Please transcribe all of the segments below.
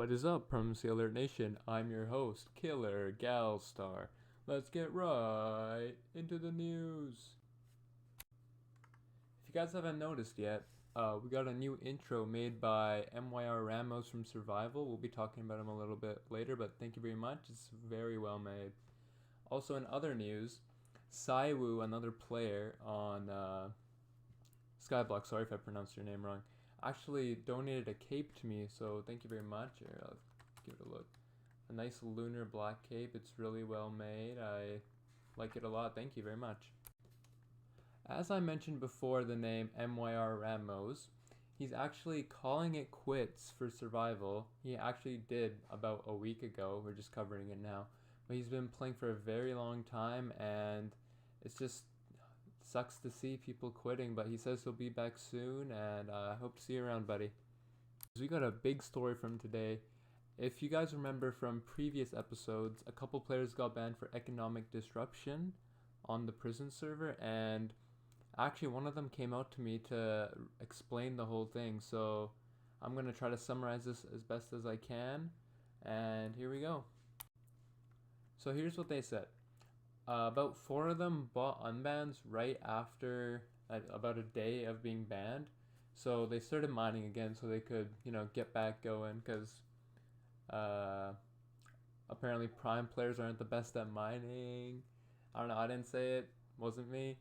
What is up, PrimeMC Alert Nation? I'm your host, Killer Galstar. Let's get right into the news. If you guys haven't noticed yet, we got a new intro made by MYR Ramos from Survival. We'll be talking about him a little bit later, but thank you very much. It's very well made. Also, in other news, Saiwu, another player on Skyblock, sorry if I pronounced your name wrong, actually donated a cape to me, so thank you very much. Here, I'll give it a look. A nice lunar black cape. It's really well made. I like it a lot. Thank you very much. As I mentioned before, the name MYR Ramos, he's actually calling it quits for Survival. He actually did about a week ago. We're just covering it now. But he's been playing for a very long time, and it's just sucks to see people quitting, but he says he'll be back soon, and I hope to see you around, buddy. We got a big story from today. If you guys remember from previous episodes, a couple players got banned for economic disruption on the prison server, and actually one of them came out to me to explain the whole thing, so I'm going to try to summarize this as best as I can, and here we go. So here's what they said. About 4 of them bought unbans right after about a day of being banned. So they started mining again so they could, get back going, because apparently Prime players aren't the best at mining. I don't know, I didn't say it, wasn't me.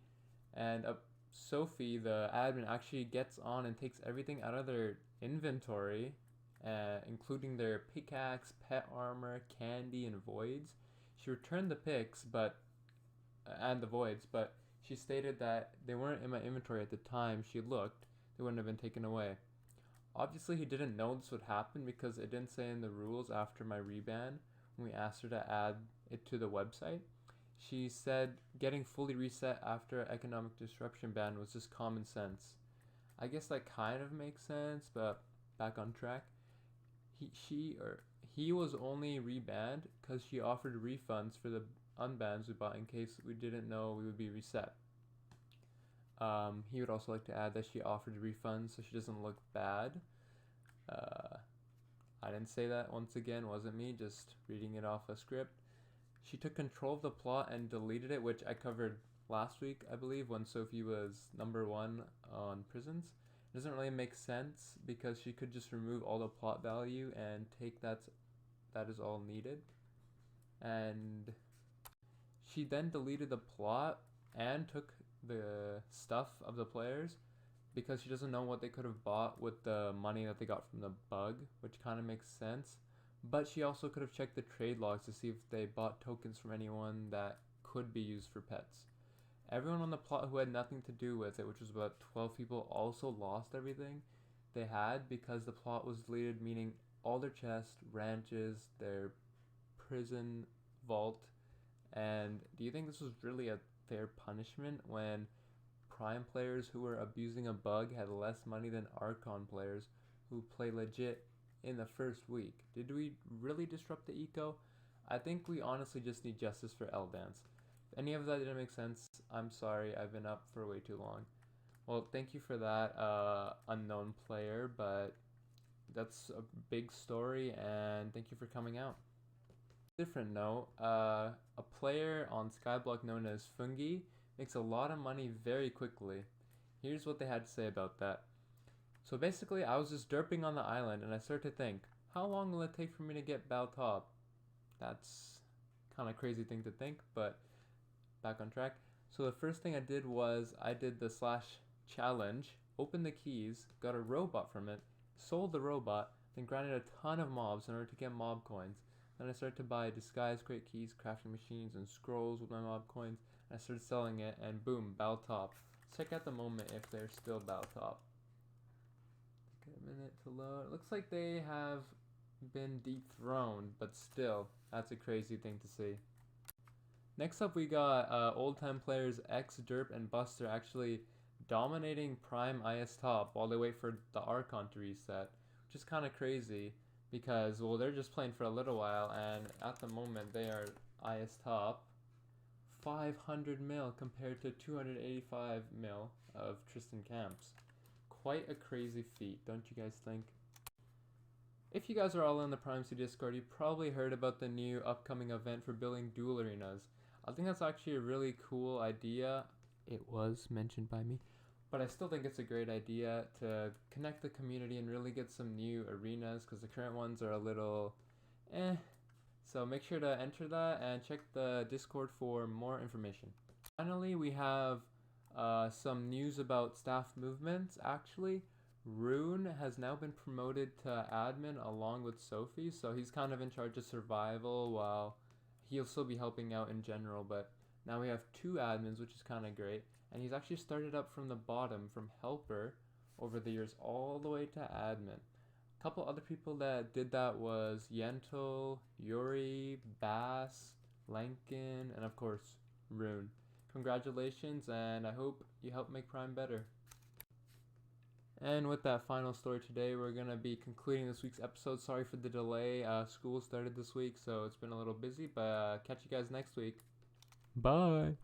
And Sophie, the admin, actually gets on and takes everything out of their inventory, including their pickaxe, pet armor, candy, and voids. She returned the picks, and the voids, but she stated that they weren't in my inventory at the time she looked. They wouldn't have been taken away. Obviously, he didn't know this would happen because it didn't say in the rules after my reban when we asked her to add it to the website. She said getting fully reset after economic disruption ban was just common sense. I guess that kind of makes sense, but back on track. He was only rebanned because she offered refunds for the unbans we bought in case we didn't know we would be reset. He would also like to add that she offered refunds so she doesn't look bad. I didn't say that, once again, wasn't me, just reading it off a script. She took control of the plot and deleted it, which I covered last week, I believe, when Sophie was number 1 on prisons. It doesn't really make sense because she could just remove all the plot value and take that is all needed. And she then deleted the plot and took the stuff of the players because she doesn't know what they could have bought with the money that they got from the bug, which kind of makes sense. But she also could have checked the trade logs to see if they bought tokens from anyone that could be used for pets. Everyone on the plot who had nothing to do with it, which was about 12 people, also lost everything they had because the plot was deleted, meaning all their chests, ranches, their prison vault. And do you think this was really a fair punishment when Prime players who were abusing a bug had less money than Archon players who play legit in the first week? Did we really disrupt the eco? I think we honestly just need justice for L-Dance. If any of that didn't make sense, I'm sorry, I've been up for way too long. Well, thank you for that, unknown player, but that's a big story, and thank you for coming out. Different note, a player on Skyblock known as Fungi makes a lot of money very quickly. Here's what they had to say about that. So basically, I was just derping on the island, and I started to think, how long will it take for me to get Baltop? That's kind of crazy thing to think, but back on track. So the first thing I did was I did the /challenge, opened the keys, got a robot from it, sold the robot, then grinded a ton of mobs in order to get mob coins. Then I started to buy disguise crate keys, crafting machines, and scrolls with my mob coins. And I started selling it, and boom, Baltop. Let's check out the moment if they're still Baltop. Take a minute to load. It looks like they have been dethroned, but still, that's a crazy thing to see. Next up, we got old time players X, Derp, and Buster actually dominating Prime IS top while they wait for the Archon to reset, which is kind of crazy. Because, well, they're just playing for a little while, and at the moment they are IS top 500 mil compared to 285 mil of Tristan Camps. Quite a crazy feat, don't you guys think? If you guys are all in the PrimeMC Discord, you probably heard about the new upcoming event for building duel arenas. I think that's actually a really cool idea. It was mentioned by me. But I still think it's a great idea to connect the community and really get some new arenas because the current ones are a little So make sure to enter that and check the Discord for more information. Finally, we have some news about staff movements. Actually, Rune has now been promoted to admin along with Sophie, so he's kind of in charge of survival while he'll still be helping out in general, but now we have 2 admins, which is kind of great. And he's actually started up from the bottom, from helper, over the years, all the way to admin. A couple other people that did that was Yentl, Yuri, Bass, Lankin, and of course, Rune. Congratulations, and I hope you help make Prime better. And with that final story today, we're going to be concluding this week's episode. Sorry for the delay. School started this week, so it's been a little busy, but catch you guys next week. Bye!